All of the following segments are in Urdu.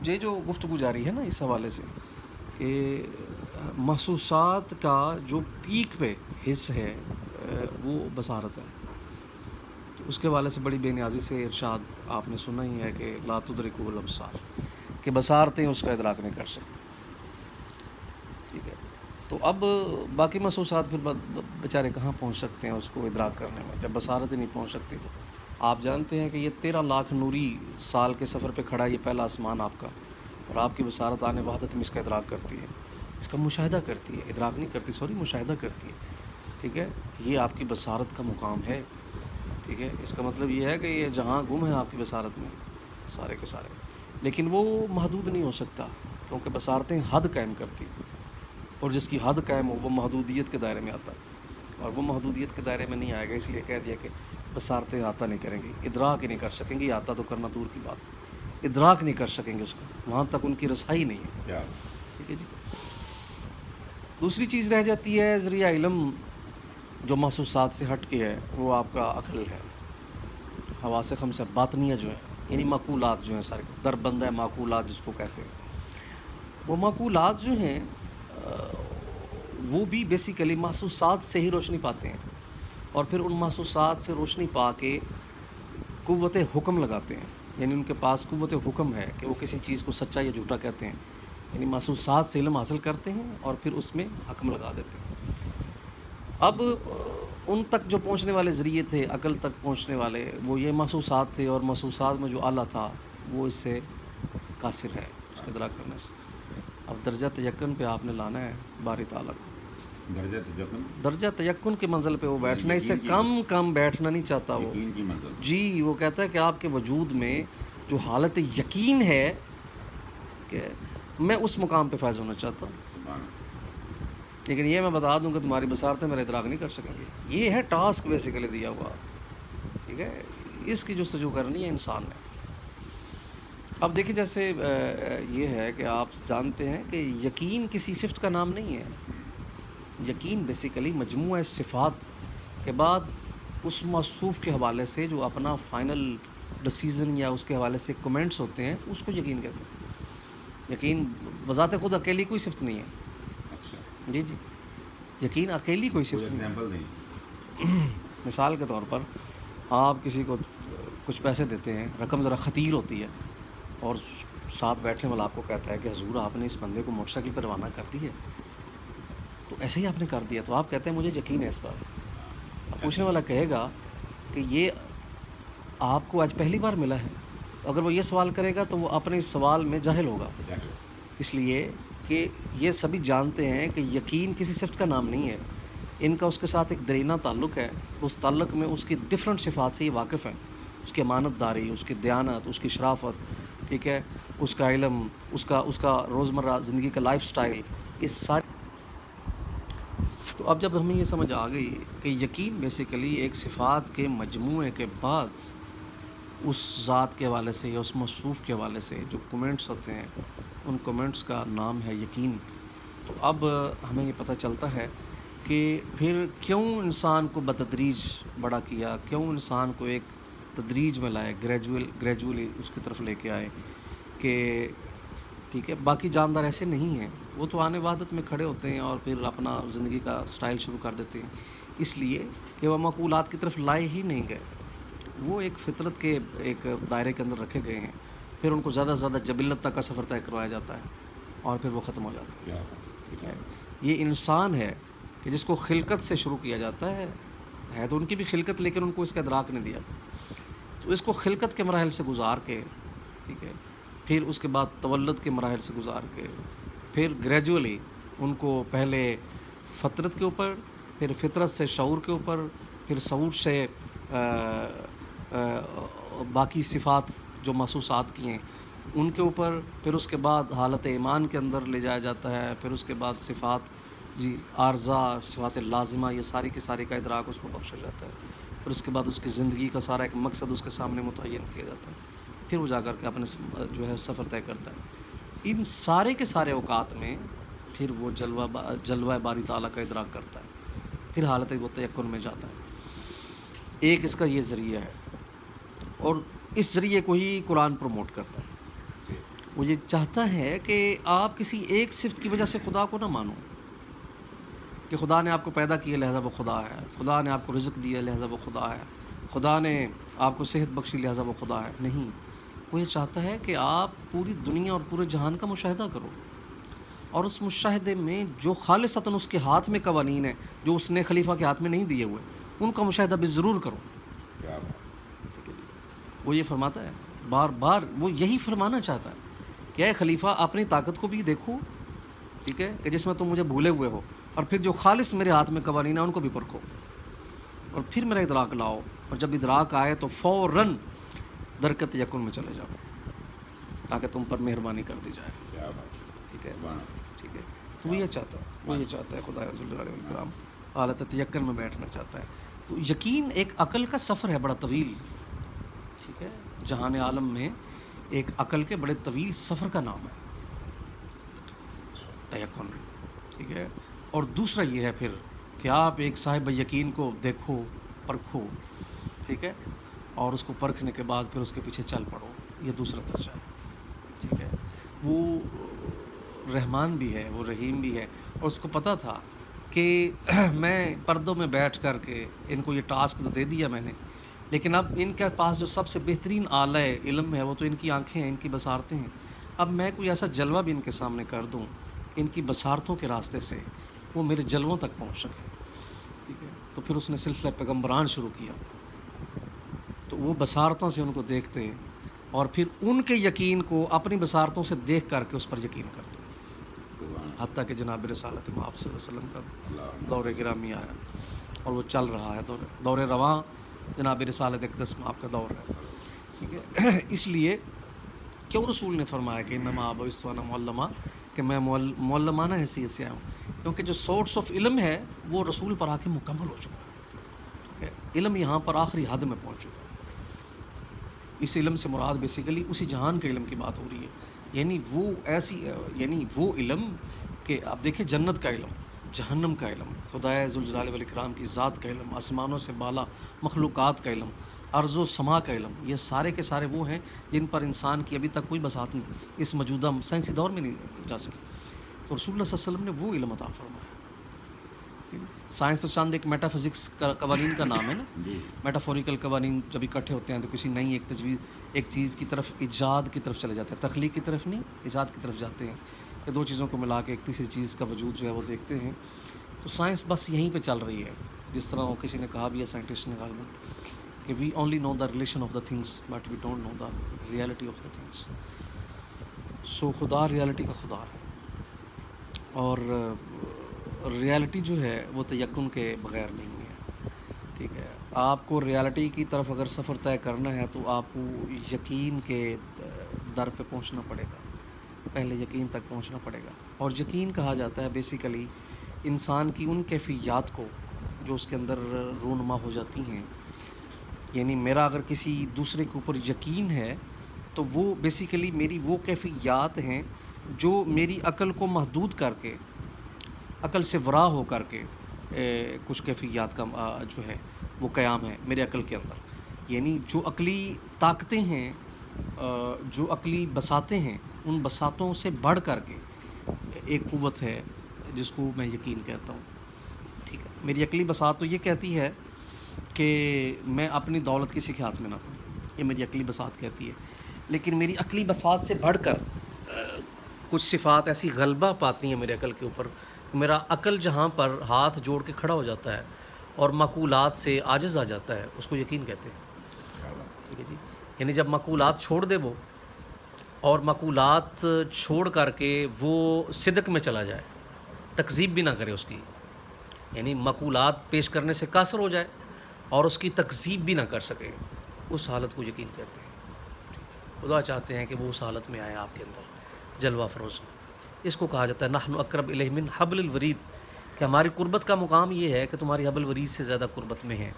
یہ جو گفتگو جاری ہے نا اس حوالے سے کہ محسوسات کا جو پیک پہ حص ہے وہ بصارت ہے، تو اس کے حوالے سے بڑی بے نیازی سے ارشاد آپ نے سنا ہی ہے کہ لا تدرکہ الابصار، کہ بصارتیں اس کا ادراک نہیں کر سکتی. ٹھیک ہے، تو اب باقی محسوسات پھر بیچارے کہاں پہنچ سکتے ہیں اس کو ادراک کرنے میں، جب بصارت ہی نہیں پہنچ سکتی. تو آپ جانتے ہیں کہ یہ 13 لاکھ نوری سال کے سفر پہ کھڑا ہے یہ پہلا آسمان آپ کا، اور آپ کی بصارت آنے وحدت میں اس کا ادراک کرتی ہے، اس کا مشاہدہ کرتی ہے، ادراک نہیں کرتی، مشاہدہ کرتی ہے. ٹھیک ہے، یہ آپ کی بصارت کا مقام ہے. ٹھیک ہے، اس کا مطلب یہ ہے کہ یہ جہاں گم ہے آپ کی بصارت میں سارے کے سارے، لیکن وہ محدود نہیں ہو سکتا کیونکہ بصارتیں حد قائم کرتی ہیں، اور جس کی حد قائم ہو وہ محدودیت کے دائرے میں آتا ہے، اور وہ محدودیت کے دائرے میں نہیں آئے گا، اس لیے کہہ دیا کہ بصارتیں عطا نہیں کریں گی، ادراک ہی نہیں کر سکیں گی. عطا تو کرنا دور کی بات ہے، ادراک نہیں کر سکیں گے اس کا، وہاں تک ان کی رسائی نہیں ہے. ٹھیک ہے جی. دوسری چیز رہ جاتی ہے ذریعہ علم جو محسوسات سے ہٹ کے ہے، وہ آپ کا عقل ہے، حواس خمسہ باطنیہ جو ہیں، یعنی معقولات جو ہیں سارے، دربندہ معقولات جس کو کہتے ہیں. وہ معقولات جو ہیں وہ بھی بیسیکلی محسوسات سے ہی روشنی پاتے ہیں، اور پھر ان محسوسات سے روشنی پا کے قوت حکم لگاتے ہیں، یعنی ان کے پاس قوت حکم ہے کہ وہ کسی چیز کو سچا یا جھوٹا کہتے ہیں. یعنی محسوسات سے علم حاصل کرتے ہیں اور پھر اس میں حکم لگا دیتے ہیں. اب ان تک جو پہنچنے والے ذریعے تھے، عقل تک پہنچنے والے، وہ یہ محسوسات تھے، اور محسوسات میں جو اعلیٰ تھا وہ اس سے قاصر ہے اس کے ادراک کرنے سے. اب درجہ تیقن پہ آپ نے لانا ہے باری تعالیٰ کو. درجہ تیقن کے منزل پہ وہ بیٹھنا، اس سے کم بیٹھنا نہیں چاہتا وہ. جی، وہ کہتا ہے کہ آپ کے وجود میں جو حالت یقین ہے کہ میں اس مقام پہ فائز ہونا چاہتا ہوں، لیکن یہ میں بتا دوں کہ تمہاری بصارتیں میرا ادراک نہیں کر سکیں گی. یہ ہے ٹاسک بیسیکلی دیا ہوا. ٹھیک ہے، اس کی جستجو کرنی ہے انسان نے. اب دیکھیں جیسے یہ ہے کہ آپ جانتے ہیں کہ یقین کسی صفت کا نام نہیں ہے. یقین بیسیکلی مجموعہ صفات کے بعد اس موصوف کے حوالے سے جو اپنا فائنل ڈیسیژن یا اس کے حوالے سے کمنٹس ہوتے ہیں اس کو یقین کہتے ہیں. یقین بذات خود اکیلی کوئی صفت نہیں ہے. جی، یقین اکیلی کوئی صفت نہیں. مثال کے طور پر آپ کسی کو کچھ پیسے دیتے ہیں، رقم ذرا خطیر ہوتی ہے، اور ساتھ بیٹھنے والا آپ کو کہتا ہے کہ حضور آپ نے اس بندے کو موٹر سائیکل پر روانہ کر دی ہے، تو ایسے ہی آپ نے کر دیا، تو آپ کہتے ہیں مجھے یقین ہے اس پر. اب پوچھنے والا کہے گا کہ یہ آپ کو آج پہلی بار ملا ہے. اگر وہ یہ سوال کرے گا تو وہ اپنے اس سوال میں جاہل ہوگا، اس لیے کہ یہ سبھی جانتے ہیں کہ یقین کسی صفت کا نام نہیں ہے. ان کا اس کے ساتھ ایک دیرینہ تعلق ہے، اس تعلق میں اس کی ڈفرینٹ صفات سے یہ واقف ہیں. اس کی امانت داری، اس کی دیانت، اس کی شرافت، ٹھیک ہے، اس کا علم، اس کا روزمرہ زندگی کا لائف سٹائل، یہ سارے. تو اب جب ہمیں یہ سمجھ آ گئی کہ یقین بیسیکلی ایک صفات کے مجموعے کے بعد اس ذات کے حوالے سے یا اس موصوف کے حوالے سے جو کومنٹس ہوتے ہیں ان کومنٹس کا نام ہے یقین. تو اب ہمیں یہ پتہ چلتا ہے کہ پھر کیوں انسان کو بتدریج بڑا کیا، کیوں انسان کو ایک تدریج میں لائے، گریجولی اس کی طرف لے کے آئے کہ ٹھیک ہے. باقی جاندار ایسے نہیں ہیں، وہ تو آنے وحدت میں کھڑے ہوتے ہیں اور پھر اپنا زندگی کا سٹائل شروع کر دیتے ہیں، اس لیے کہ وہ معقولات کی طرف لائے ہی نہیں گئے. وہ ایک فطرت کے ایک دائرے کے اندر رکھے گئے ہیں، پھر ان کو زیادہ سے زیادہ جبلت تک کا سفر طے کروایا جاتا ہے اور پھر وہ ختم ہو جاتے ہیں. ٹھیک ہے، یہ انسان ہے کہ جس کو خلقت سے شروع کیا جاتا ہے تو ان کی بھی خلقت، لیکن ان کو اس کا ادراک نہیں دیا. تو اس کو خلقت کے مراحل سے گزار کے، ٹھیک ہے، پھر اس کے بعد تولد کے مراحل سے گزار کے، پھر گریجولی ان کو پہلے فطرت کے اوپر، پھر فطرت سے شعور کے اوپر، پھر شعور سے باقی صفات جو محسوسات کی ہیں ان کے اوپر، پھر اس کے بعد حالت ایمان کے اندر لے جایا جاتا ہے، پھر اس کے بعد صفات عارضہ، صفات لازمہ، یہ ساری کی ساری کا ادراک اس کو بخشا جاتا ہے. پھر اس کے بعد اس کی زندگی کا سارا ایک مقصد اس کے سامنے متعین کیا جاتا ہے، پھر وہ جا کر کے اپنے جو ہے سفر طے کرتا ہے. ان سارے کے سارے اوقات میں پھر وہ جلوہ باری تعالیٰ کا ادراک کرتا ہے، پھر حالت وہ تیقن میں جاتا ہے. ایک اس کا یہ ذریعہ ہے، اور اس ذریعے کو ہی قرآن پروموٹ کرتا ہے. وہ یہ چاہتا ہے کہ آپ کسی ایک صفت کی وجہ سے خدا کو نہ مانو کہ خدا نے آپ کو پیدا کیا لہذا وہ خدا ہے، خدا نے آپ کو رزق دیا لہذا وہ خدا ہے، خدا نے آپ کو صحت بخشی لہذا وہ خدا ہے۔ نہیں، وہ یہ چاہتا ہے کہ آپ پوری دنیا اور پورے جہان کا مشاہدہ کرو، اور اس مشاہدے میں جو خالصتاً اس کے ہاتھ میں قوانین ہیں جو اس نے خلیفہ کے ہاتھ میں نہیں دیے ہوئے، ان کا مشاہدہ بھی ضرور کرو۔ وہ یہ فرماتا ہے بار بار، وہ یہی فرمانا چاہتا ہے کہ اے خلیفہ اپنی طاقت کو بھی دیکھو، ٹھیک ہے، کہ جس میں تم مجھے بھولے ہوئے ہو، اور پھر جو خالص میرے ہاتھ میں قوانین ہیں ان کو بھی پرکھو، اور پھر میرا ادراک لاؤ، اور جب ادراک آئے تو فوراً درکت یکن میں چلے جاؤ تاکہ تم پر مہربانی کر دی جائے۔ ٹھیک ہے، ٹھیک ہے، تو وہ یہ چاہتا ہے، وہ یہ چاہتا ہے خدا رضی اللہ علیہ الکرام حالت تیقن میں بیٹھنا چاہتا ہے۔ تو یقین ایک عقل کا سفر ہے بڑا طویل، ٹھیک ہے، جہان عالم میں ایک عقل کے بڑے طویل سفر کا نام ہے تیقن، ٹھیک ہے۔ اور دوسرا یہ ہے پھر کہ آپ ایک صاحب یقین کو دیکھو، پرکھو، ٹھیک ہے، اور اس کو پرکھنے کے بعد پھر اس کے پیچھے چل پڑو، یہ دوسرا درجہ ہے، ٹھیک ہے۔ وہ رحمان بھی ہے، وہ رحیم بھی ہے، اور اس کو پتہ تھا کہ میں پردوں میں بیٹھ کر کے ان کو یہ ٹاسک تو دے دیا میں نے، لیکن اب ان کے پاس جو سب سے بہترین آلہ علم ہے وہ تو ان کی آنکھیں ہیں، ان کی بصارتیں ہیں۔ اب میں کوئی ایسا جلوہ بھی ان کے سامنے کر دوں ان کی بصارتوں کے راستے سے وہ میرے جلووں تک پہنچ سکے، ٹھیک ہے۔ تو پھر اس نے سلسلہ پیغمبران شروع کیا، تو وہ بصارتوں سے ان کو دیکھتے اور پھر ان کے یقین کو اپنی بصارتوں سے دیکھ کر کے اس پر یقین کرتے، حتیٰ کہ جناب رسالت مآب صلی اللہ علیہ وسلم کا دور گرامی آیا اور وہ چل رہا ہے، دور رواں جناب رسالت اقدس مآب کا دور ہے، ٹھیک ہے۔ اس لیے کیوں رسول نے فرمایا کہ انما بعثت وانا معلما، کہ میں معلمانہ حیثیت سے آیا ہوں، کیونکہ جو سورس آف علم ہے وہ رسول پر آ کے مکمل ہو چکا ہے، ٹھیک ہے۔ علم یہاں پر آخری حد میں پہنچ چکا ہے۔ اس علم سے مراد بیسیکلی اسی جہان کے علم کی بات ہو رہی ہے، یعنی وہ ایسی، یعنی وہ علم کہ آپ دیکھیں جنت کا علم، جہنم کا علم، خدائے ذوالجلال والاکرام کی ذات کا علم، آسمانوں سے بالا مخلوقات کا علم، ارض و سما کا علم، یہ سارے کے سارے وہ ہیں جن پر انسان کی ابھی تک کوئی بساط نہیں، اس موجودہ سائنسی دور میں نہیں جا سکی۔ تو رسول اللہ صلی اللہ علیہ وسلم نے وہ علم عطا فرمایا۔ سائنس تو چاند ایک میٹا فزکس کا قوانین کا نام ہے نا، میٹافوریکل قوانین جب اکٹھے ہوتے ہیں تو کسی نئی ایک چیز کی طرف، ایجاد کی طرف چلے جاتے ہیں، تخلیق کی طرف نہیں، ایجاد کی طرف جاتے ہیں کہ دو چیزوں کو ملا کے ایک تیسری چیز کا وجود جو ہے وہ دیکھتے ہیں۔ تو سائنس بس یہیں پہ چل رہی ہے، جس طرح وہ کسی نے کہا بھی ہے سائنٹسٹ نے غالباً کہ we only know the relation of the things but we don't know the reality of the things. So خدا ریئلٹی کا خدا ہے، اور ریئلٹی جو ہے وہ تیقن کے بغیر نہیں ہے، ٹھیک ہے۔ آپ کو ریئلٹی کی طرف اگر سفر طے کرنا ہے تو آپ کو یقین کے در پہ پہنچنا پڑے گا، پہلے یقین تک پہنچنا پڑے گا۔ اور یقین کہا جاتا ہے بیسیکلی انسان کی ان کیفیات کو جو اس کے اندر رونما ہو جاتی ہیں، یعنی میرا اگر کسی دوسرے کے اوپر یقین ہے تو وہ بیسیکلی میری وہ کیفیات ہیں جو میری عقل کو محدود کر کے، عقل سے ورا ہو کر کے کچھ کیفیات کا جو ہے وہ قیام ہے میرے عقل کے اندر، یعنی جو عقلی طاقتیں ہیں، جو عقلی بساطیں ہیں، ان بساطوں سے بڑھ کر کے ایک قوت ہے جس کو میں یقین کہتا ہوں، ٹھیک ہے۔ میری عقلی بساط تو یہ کہتی ہے کہ میں اپنی دولت کسی کے ہاتھ میں نہ دوں، یہ میری عقلی بساط کہتی ہے، لیکن میری عقلی بساط سے بڑھ کر کچھ صفات ایسی غلبہ پاتی ہیں میرے عقل کے اوپر، میرا عقل جہاں پر ہاتھ جوڑ کے کھڑا ہو جاتا ہے اور معقولات سے عاجز آ جاتا ہے، اس کو یقین کہتے ہیں، ٹھیک ہے جی۔ یعنی جب معقولات چھوڑ دے وہ، اور معقولات چھوڑ کر کے وہ صدق میں چلا جائے، تکذیب بھی نہ کرے اس کی، یعنی معقولات پیش کرنے سے قاصر ہو جائے اور اس کی تکذیب بھی نہ کر سکے، اس حالت کو یقین کہتے ہیں۔ خدا چاہتے ہیں کہ وہ اس حالت میں آئے آپ کے اندر جلوہ فروز ہو۔ اس کو کہا جاتا ہے نحن اقرب الیہ من حبل الورید، کہ ہماری قربت کا مقام یہ ہے کہ تمہاری حبل ورید سے زیادہ قربت میں ہے،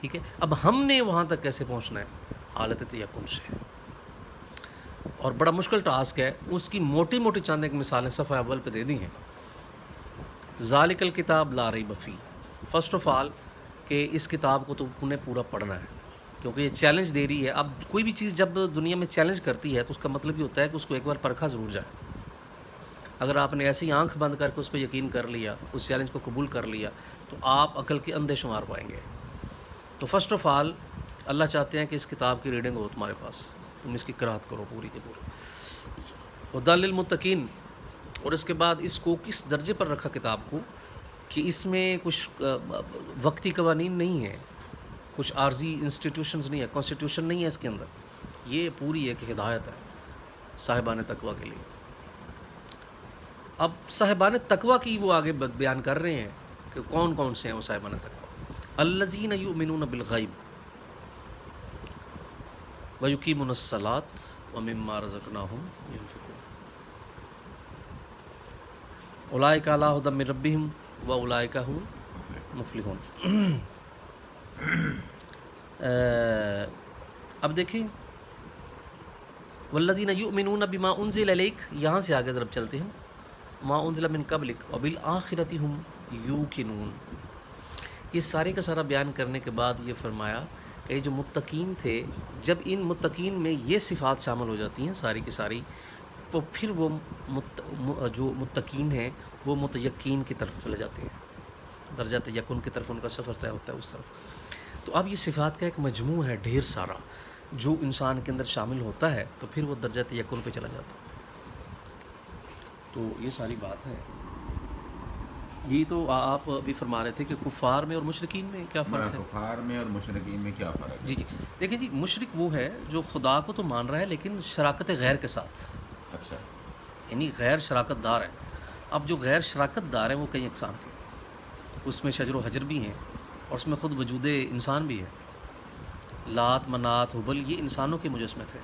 ٹھیک ہے۔ اب ہم نے وہاں تک کیسے پہنچنا ہے؟ حالت تیقن سے، اور بڑا مشکل ٹاسک ہے۔ اس کی موٹی موٹی چند ایک مثالیں صفحہ اول پہ دے دی ہیں۔ ذالک الکتاب لا ریب فیہ، فرسٹ آف آل کہ اس کتاب کو تو انہیں پورا پڑھنا ہے، کیونکہ یہ چیلنج دے رہی ہے. اب کوئی بھی چیز جب دنیا میں چیلنج کرتی ہے تو اس کا مطلب یہ ہوتا ہے کہ اس کو ایک بار پرکھا ضرور جائے. اگر آپ نے ایسی آنکھ بند کر کے اس پہ یقین کر لیا, اس چیلنج کو قبول کر لیا, تو آپ عقل کے اندھے شمار پائیں گے. تو فرسٹ آف آل اللہ چاہتے ہیں کہ اس کتاب کی ریڈنگ ہو تمہارے پاس, تم اس کی قرأت کرو پوری کے پوری. ہدی للمتقین, اور اس کے بعد اس کو کس درجے پر رکھا کتاب کو کہ اس میں کچھ وقتی قوانین نہیں ہیں, کچھ عارضی انسٹیٹیوشنز نہیں ہے, کانسٹیٹیوشن نہیں ہے اس کے اندر. یہ پوری ایک ہدایت ہے صاحبان تقویٰ کے لیے. اب صاحبان تقویٰ کی وہ آگے بیان کر رہے ہیں کہ کون کون سے ہیں وہ صاحبان تقویٰ. الذین یؤمنون بالغیب ویقیمون الصلاۃ ومما رزقناہم ینفقون اولئک علی ھدی من ربہم واولئک ھم المفلحون. اب دیکھیں والذین یؤمنون بما انزل الیک, یہاں سے آگے ضرب چلتے ہیں, ما انزل من قبلک وبالآخرۃ ھم یوقنون. یہ سارے کا سارا بیان کرنے کے بعد یہ فرمایا کہ جو متقین تھے, جب ان متقین میں یہ صفات شامل ہو جاتی ہیں ساری کی ساری, تو پھر وہ جو متقین ہیں وہ متیقین کی طرف چلے جاتے ہیں, درجہ تیقن کی طرف ان کا سفر طے ہوتا ہے اس طرف. تو اب یہ صفات کا ایک مجموع ہے ڈھیر سارا جو انسان کے اندر شامل ہوتا ہے, تو پھر وہ درجہ تیقن پہ چلا جاتا ہے. تو یہ ساری بات ہے. یہ تو آپ بھی فرما رہے تھے کہ کفار میں اور مشرکین میں کیا فرق ہے. کفار میں اور مشرکین میں کیا فرق ہے؟ جی دیکھیں جی, مشرک وہ ہے جو خدا کو تو مان رہا ہے لیکن شراکت غیر کے ساتھ, اچھا, یعنی غیر شراکت دار ہے. اب جو غیر شراکت دار ہیں وہ کئی اقسام کے, اس میں شجر و حجر بھی ہیں اور اس میں خود وجود انسان بھی ہے. لات, منات, حبل یہ انسانوں کے مجسمے تھے.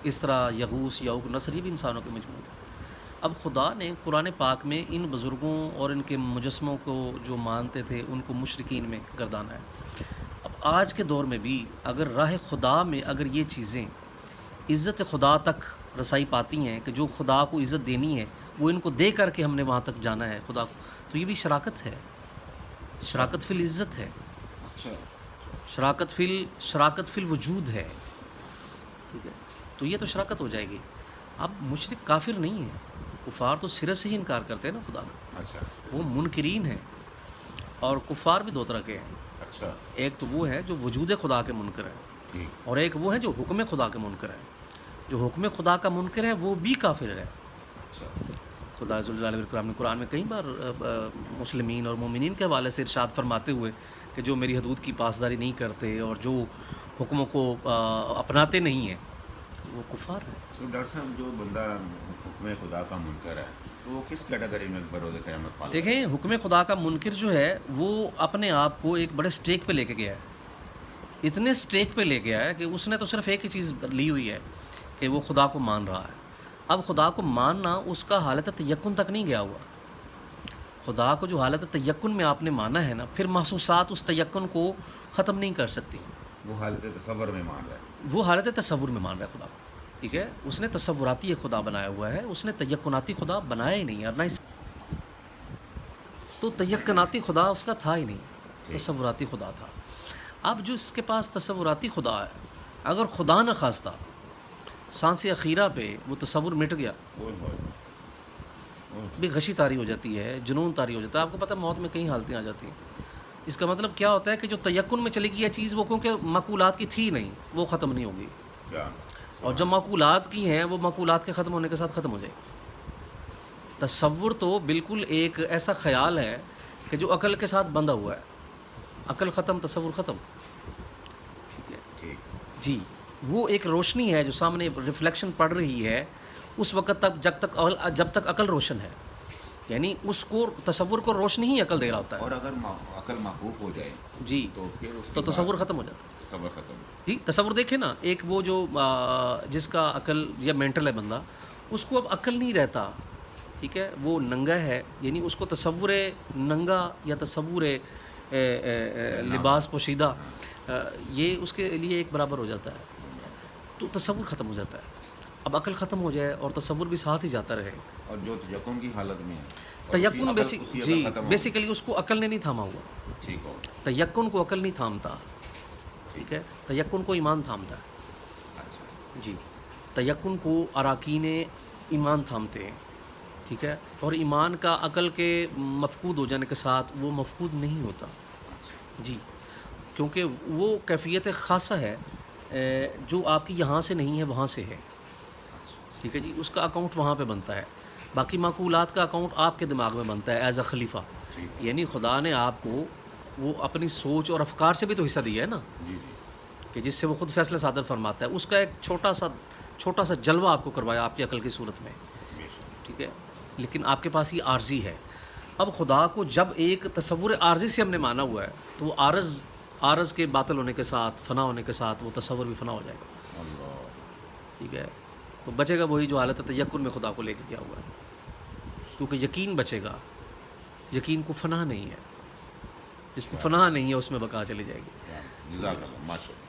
اس طرح یغوث, یعوق, نصر یہ بھی انسانوں کے مجموعے تھے. اب خدا نے قرآن پاک میں ان بزرگوں اور ان کے مجسموں کو جو مانتے تھے ان کو مشرکین میں گردانا ہے. اب آج کے دور میں بھی اگر راہ خدا میں اگر یہ چیزیں عزت خدا تک رسائی پاتی ہیں کہ جو خدا کو عزت دینی ہے وہ ان کو دے کر کے ہم نے وہاں تک جانا ہے خدا کو, تو یہ بھی شراکت ہے, شراکت فی العزت ہے, اچھا, شراکت فی الوجود ہے. ٹھیک ہے, تو یہ تو شراکت ہو جائے گی. اب مشرک کافر نہیں ہے, کفار تو سرے سے ہی انکار کرتے ہیں نا خدا کا, اچھا, وہ منکرین ہیں. اور کفار بھی دو طرح کے ہیں, اچھا, ایک تو وہ ہے جو وجود خدا کے منکر ہیں, ٹھیک, اور ایک وہ ہے جو حکم خدا کے منکر ہیں. جو حکم خدا کا منکر ہے وہ بھی کافر ہے. اچھا, خدا ذوالجلال والاکرام نے قرآن میں کئی بار مسلمین اور مومنین کے حوالے سے ارشاد فرماتے ہوئے کہ جو میری حدود کی پاسداری نہیں کرتے اور جو حکموں کو اپناتے نہیں ہیں وہ کفار ہیں. تو ڈاکٹر صاحب جو بندہ حکم خدا کا منکر ہے تو وہ کس کیٹیگری میں بروز قیامت فالح؟ دیکھیں, حکم خدا کا منکر جو ہے وہ اپنے آپ کو ایک بڑے سٹیک پہ لے کے گیا ہے, اتنے سٹیک پہ لے گیا ہے کہ اس نے تو صرف ایک ہی چیز لی ہوئی ہے کہ وہ خدا کو مان رہا ہے. اب خدا کو ماننا اس کا حالت تیقن تک نہیں گیا ہوا. خدا کو جو حالت تیقن میں آپ نے مانا ہے نا, پھر محسوسات اس تیقن کو ختم نہیں کر سکتی. وہ حالت تصور میں مان رہا ہے, وہ حالت تصور میں مان رہا ہے خدا کو. ٹھیک ہے, اس نے تصوراتی ایک خدا بنایا ہوا ہے, اس نے تیقناتی خدا بنایا ہی نہیں. اور نہ تو تیقناتی خدا اس کا تھا ہی نہیں, تصوراتی خدا تھا. اب جو اس کے پاس تصوراتی خدا ہے, اگر خدا نہ خواستہ سانس اخیرہ پہ وہ تصور مٹ گیا, بھی غشی طاری ہو جاتی ہے, جنون طاری ہو جاتا ہے. آپ کو پتہ ہے موت میں کئی حالتیں آ جاتی ہیں. اس کا مطلب کیا ہوتا ہے کہ جو تیقن میں چلی گئی ہے چیز وہ کیونکہ معقولات کی تھی نہیں, وہ ختم نہیں ہوگی. اور جو معقولات کی ہیں وہ معقولات کے ختم ہونے کے ساتھ ختم ہو جائے گی. تصور تو بالکل ایک ایسا خیال ہے کہ جو عقل کے ساتھ بندھا ہوا ہے. عقل ختم, تصور ختم. ٹھیک ہے, ٹھیک, جی, وہ ایک روشنی ہے جو سامنے ریفلیکشن پڑ رہی ہے اس وقت تک جب تک عقل روشن ہے. یعنی اس کو تصور کو روشنی ہی عقل دے رہا ہوتا ہے. اور اگر عقل معقوف ہو جائے جی تو پھر تو تصور ختم ہو جاتا ہے. تصور ختم. جی, تصور دیکھیں نا, ایک وہ جو جس کا عقل یا مینٹل ہے بندہ, اس کو اب عقل نہیں رہتا. ٹھیک ہے, وہ ننگا ہے, یعنی اس کو تصور ننگا یا تصور لباس پوشیدہ یہ اس کے لیے ایک برابر ہو جاتا ہے. تو تصور ختم ہو جاتا ہے. اب عقل ختم ہو جائے اور تصور بھی ساتھ ہی جاتا رہے. اور جو تیقن کی حالت میں ہے, تیقن بیسیکلی اس کو عقل نے نہیں تھاما ہوا. ٹھیک ہو, تیقن کو عقل نہیں تھامتا. ٹھیک ہے. تیقن کو ایمان تھامتا ہے. اچھا جی تیقن کو اراکین ایمان تھامتے ہیں. ٹھیک ہے. اور ایمان کا عقل کے مفقود ہو جانے کے ساتھ وہ مفقود نہیں ہوتا. جی کیونکہ وہ کیفیت خاصہ ہے جو آپ کی یہاں سے نہیں ہے وہاں سے ہے. ٹھیک ہے جی. اس کا اکاؤنٹ وہاں پہ بنتا ہے. باقی معقولات کا اکاؤنٹ آپ کے دماغ میں بنتا ہے ایز اے خلیفہ. یعنی خدا نے آپ کو وہ اپنی سوچ اور افکار سے بھی تو حصہ دیا ہے نا, جی کہ جس سے وہ خود فیصلہ صادر فرماتا ہے. اس کا ایک چھوٹا سا جلوہ آپ کو کروایا آپ کی عقل کی صورت میں. بے شک. ٹھیک ہے. لیکن آپ کے پاس یہ عارضی ہے. اب خدا کو جب ایک تصور عارضی سے ہم نے مانا ہوا ہے تو وہ عارض کے باطل ہونے کے ساتھ, فنا ہونے کے ساتھ وہ تصور بھی فنا ہو جائے گا. اللہ. ٹھیک ہے. تو بچے گا وہی جو حالت تیقن میں خدا کو لے کے گیا ہوا ہے, کیونکہ یقین بچے گا. یقین کو فنا نہیں ہے, جس کو فنا نہیں ہے اس میں بقا چلی جائے گی. جزاک اللہ ماشاء اللہ.